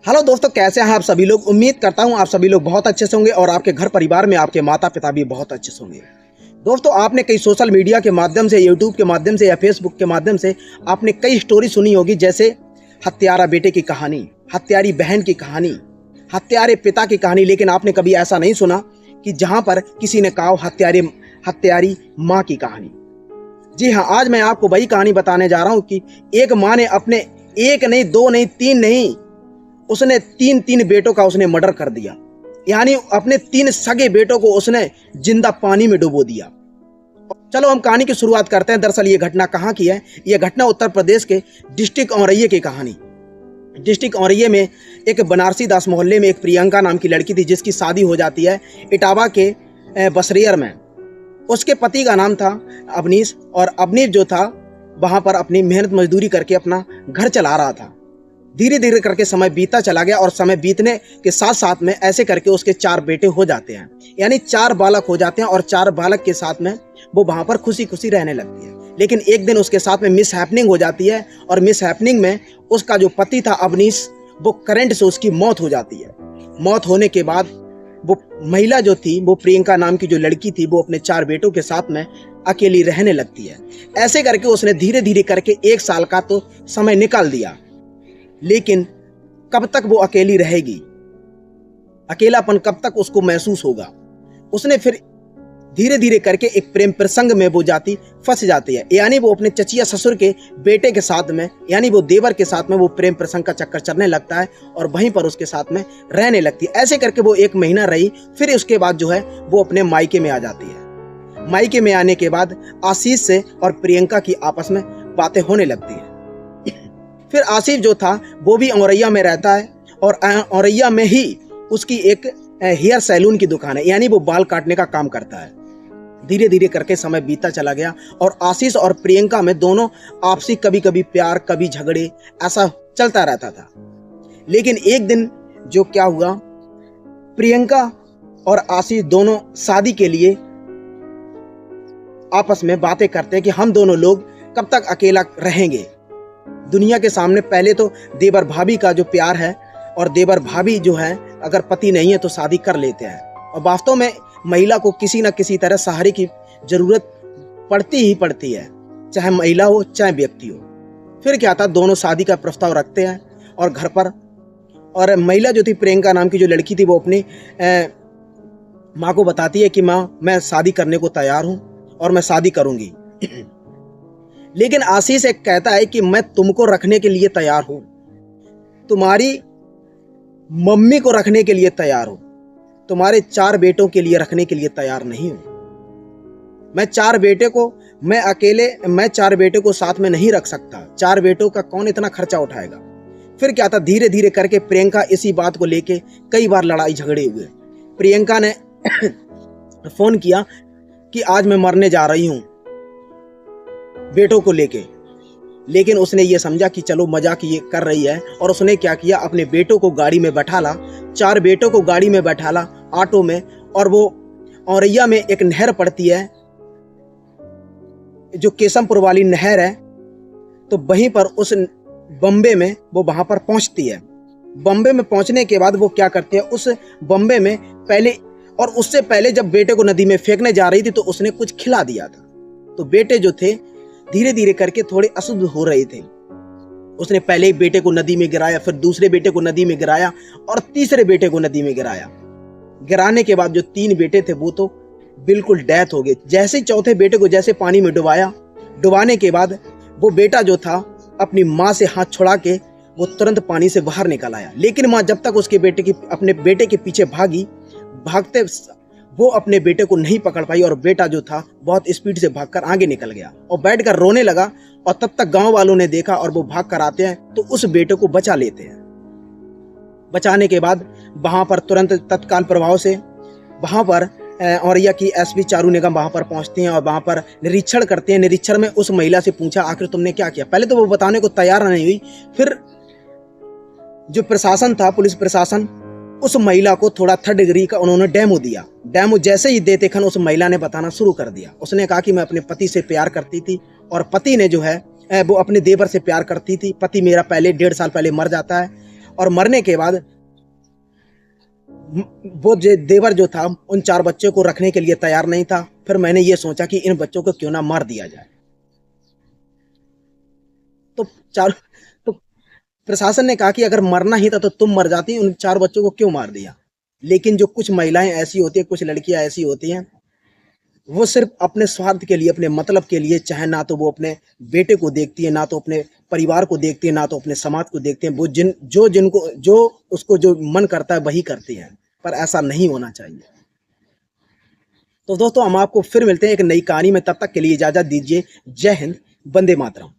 Hello दोस्तों, कैसे हैं आप सभी लोग। उम्मीद करता हूं आप सभी लोग बहुत अच्छे से होंगे और आपके घर परिवार में आपके माता पिता भी बहुत अच्छे से होंगे। दोस्तों, आपने कई सोशल मीडिया के माध्यम से, यूट्यूब के माध्यम से या फेसबुक के माध्यम से आपने कई स्टोरी सुनी होगी, जैसे हत्यारा बेटे की कहानी, हत्यारी बहन की कहानी, हत्यारे पिता की कहानी। लेकिन आपने कभी ऐसा नहीं सुना कि जहां पर किसी ने कहा हत्यारी माँ की कहानी। जी हाँ, आज मैं आपको वही कहानी बताने जा रहा हूं कि एक माँ ने अपने एक नहीं, दो नहीं, तीन नहीं, उसने तीन बेटों का उसने मर्डर कर दिया। यानी अपने 3 सगे बेटों को उसने जिंदा पानी में डुबो दिया। चलो हम कहानी की शुरुआत करते हैं। दरअसल ये घटना कहाँ की है? यह घटना उत्तर प्रदेश के डिस्ट्रिक्ट औरैया की कहानी। डिस्ट्रिक्ट औरैया में एक बनारसी दास मोहल्ले में एक प्रियंका नाम की लड़की थी, जिसकी शादी हो जाती है इटावा के बसरेयर में। उसके पति का नाम था अवनीश, और अवनीश जो था वहां पर अपनी मेहनत मजदूरी करके अपना घर चला रहा था। धीरे धीरे करके समय बीतता चला गया और समय बीतने के साथ साथ में ऐसे करके उसके 4 बेटे हो जाते हैं। यानी 4 बालक हो जाते हैं और 4 बालक के साथ में वो वहां पर खुशी खुशी रहने लगती है। लेकिन एक दिन उसके साथ में मिस हैपनिंग हो जाती है, और मिस हैपनिंग में उसका जो पति था अवनीश, वो करंट से उसकी मौत हो जाती है। मौत होने के बाद वो महिला जो थी, वो प्रियंका नाम की जो लड़की थी, वो अपने 4 बेटों के साथ में अकेली रहने लगती है। ऐसे करके उसने धीरे धीरे करके 1 साल का तो समय निकाल दिया। लेकिन कब तक वो अकेली रहेगी? अकेलापन कब तक उसको महसूस होगा? उसने फिर धीरे धीरे करके एक प्रेम प्रसंग में वो फंस जाती है। यानी वो अपने चचिया ससुर के बेटे के साथ में, यानी वो देवर के साथ में वो प्रेम प्रसंग का चक्कर चलने लगता है और वहीं पर उसके साथ में रहने लगती है। ऐसे करके वो 1 महीना रही। फिर उसके बाद जो है वो अपने मायके में आ जाती है। मायके में आने के बाद आशीष से और प्रियंका की आपस में बातें होने लगती है। फिर आसिफ जो था वो भी औरैया में रहता है, और औरैया में ही उसकी एक हेयर सैलून की दुकान है, यानी वो बाल काटने का काम करता है। धीरे धीरे करके समय बीतता चला गया और आशीष और प्रियंका में दोनों आपसी कभी कभी प्यार, कभी झगड़े, ऐसा चलता रहता था। लेकिन एक दिन जो क्या हुआ, प्रियंका और आशीष दोनों शादी के लिए आपस में बातें करते हैं कि हम दोनों लोग कब तक अकेला रहेंगे। दुनिया के सामने पहले तो देवर भाभी का जो प्यार है, और देवर भाभी जो है अगर पति नहीं है तो शादी कर लेते हैं। और वास्तव में महिला को किसी न किसी तरह सहारे की जरूरत पड़ती ही पड़ती है, चाहे महिला हो चाहे व्यक्ति हो। फिर क्या था, दोनों शादी का प्रस्ताव रखते हैं और घर पर, और महिला जो थी प्रियंका नाम की जो लड़की थी, वो अपनी माँ को बताती है कि माँ, मैं शादी करने को तैयार हूँ और मैं शादी करूंगी। लेकिन आशीष एक कहता है कि मैं तुमको रखने के लिए तैयार हूं, तुम्हारी मम्मी को रखने के लिए तैयार हूं, तुम्हारे 4 बेटों के लिए रखने के लिए तैयार नहीं हूं। मैं 4 बेटे को साथ में नहीं रख सकता। 4 बेटों का कौन इतना खर्चा उठाएगा? फिर क्या था, धीरे धीरे करके प्रियंका इसी बात को लेके कई बार लड़ाई झगड़े हुए। प्रियंका ने फोन किया कि आज मैं मरने जा रही हूं बेटों को लेके। लेकिन उसने ये समझा कि चलो मजाक ये कर रही है, और उसने क्या किया, अपने बेटों को गाड़ी में बैठाला, 4 बेटों को गाड़ी में बैठाला ऑटो में, और वो औरैया में एक नहर पड़ती है जो केशमपुर वाली नहर है, तो वहीं पर उस बम्बे में वो वहां पर पहुंचती है। बम्बे में पहुंचने के बाद वो क्या करती है, उस बम्बे में पहले, और उससे पहले जब बेटे को नदी में फेंकने जा रही थी तो उसने कुछ खिला दिया था। तो बेटे जो थे धीरे धीरे करके थोड़े अशुद्ध हो रहे थे। उसने पहले एक बेटे को नदी में गिराया, फिर दूसरे बेटे को नदी में गिराया, और तीसरे बेटे को नदी में गिराया। गिराने के बाद जो 3 बेटे थे वो तो बिल्कुल डेथ हो गए। जैसे चौथे बेटे को जैसे पानी में डुबाया, डुबाने के बाद वो बेटा जो था अपनी माँ से हाथ छुड़ा के वो तुरंत पानी से बाहर निकल आया। लेकिन माँ जब तक अपने बेटे के पीछे भागते वो अपने बेटे को नहीं पकड़ पाई, और बेटा जो था बहुत स्पीड से भागकर आगे निकल गया और बैठकर रोने लगा। और तब तक गांव वालों ने देखा और वो भाग कर आते हैं तो उस बेटे को बचा लेते हैं। बचाने के बाद वहां पर तुरंत तत्काल प्रभाव से वहां पर औरैया की एसपी चारू निगम वहां पर पहुंचते हैं और वहां पर निरीक्षण करते हैं। निरीक्षण में उस महिला से पूछा, आखिर तुमने क्या किया? पहले तो वो बताने को तैयार नहीं हुई। फिर जो प्रशासन था, पुलिस प्रशासन, उस महिला को थोड़ा 3rd डिग्री का उन्होंने डेमो दिया। डेमो जैसे ही देते खन उस महिला ने बताना शुरू कर दिया। उसने कहा कि मैं अपने पति से प्यार करती थी, और पति ने जो है वो अपने देवर से प्यार करती थी। पति मेरा पहले 1.5 साल पहले मर जाता है, और मरने के बाद वो देवर जो था उन 4 बच्चों को रखने के लिए तैयार नहीं था। फिर मैंने ये सोचा कि इन बच्चों को क्यों ना मार दिया जाए। तो चार तो प्रशासन ने कहा कि अगर मरना ही था तो तुम मर जाती, उन 4 बच्चों को क्यों मार दिया। लेकिन जो कुछ महिलाएं ऐसी होती है, कुछ लड़कियां ऐसी होती हैं, वो सिर्फ अपने स्वार्थ के लिए, अपने मतलब के लिए, चाहे ना तो वो अपने बेटे को देखती है, ना तो अपने परिवार को देखती है, ना तो अपने समाज को देखते हैं। वो जिनको जो उसको जो मन करता है वही करती है, पर ऐसा नहीं होना चाहिए। तो दोस्तों हम आपको फिर मिलते हैं एक नई कहानी में, तब तक के लिए इजाजत दीजिए। जय हिंद, वंदे मातरम।